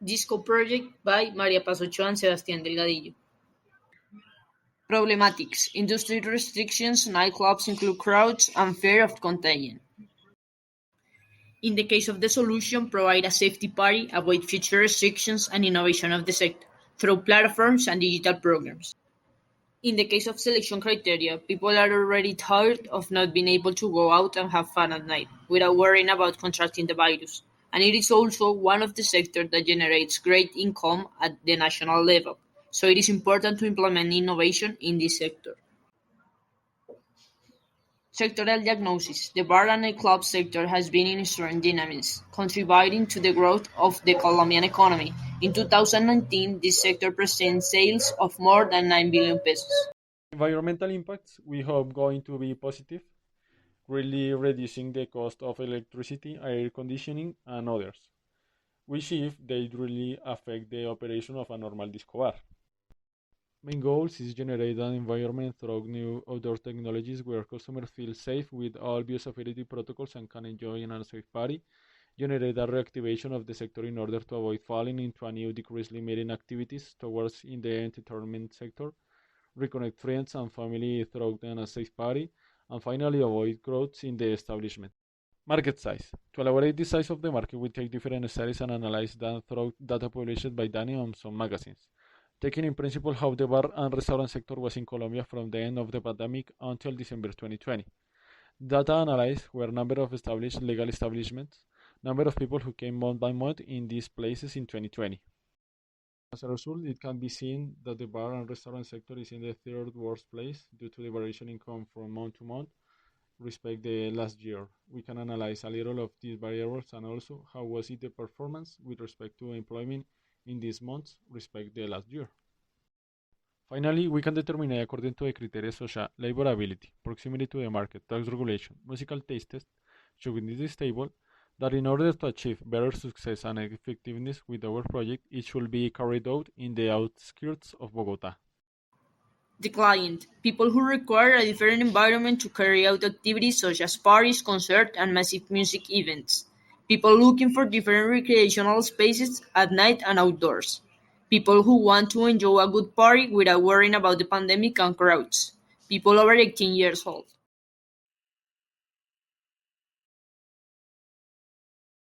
Disco Project by María Paz Ochoa and Sebastián Delgadillo. Problematics: industry restrictions, nightclubs include crowds, and fear of contagion. In the case of the solution, provide a safety party, avoid future restrictions and innovation of the sector, through platforms and digital programs. In the case of selection criteria, people are already tired of not being able to go out and have fun at night, without worrying about contracting the virus. And it is also one of the sectors that generates great income at the national level, so it is important to implement innovation in this sector. Sectoral diagnosis: the bar and nightclub sector has been in strong dynamism, contributing to the growth of the Colombian economy. In 2019, this sector presents sales of more than 9 billion pesos. Environmental impacts we hope going to be positive, really reducing the cost of electricity, air conditioning, and others, which if they really affect the operation of a normal disco bar. Main goals is generate an environment through new outdoor technologies where customers feel safe with all biosecurity protocols and can enjoy an unsafe party, generate a reactivation of the sector in order to avoid falling into a new decreased limiting activities towards in the entertainment sector, reconnect friends and family through an unsafe party, and finally avoid growth in the establishment. Market size. To elaborate the size of the market, we take different studies and analyze them through data published by Dani on some magazines, taking in principle how the bar and restaurant sector was in Colombia from the end of the pandemic until December 2020. Data analyzed were number of established legal establishments, number of people who came month by month in these places in 2020. As a result, it can be seen that the bar and restaurant sector is in the third worst place due to the variation income from month to month respect the last year. We can analyze a little of these variables and also how was it the performance with respect to employment in these months respect the last year. Finally, we can determine according to the criteria such as labor ability, proximity to the market, tax regulation, musical taste test, showing in this table that in order to achieve better success and effectiveness with our project, it should be carried out in the outskirts of Bogota. The client: people who require a different environment to carry out activities such as parties, concerts, and massive music events. People looking for different recreational spaces at night and outdoors. People who want to enjoy a good party without worrying about the pandemic and crowds. People over 18 years old.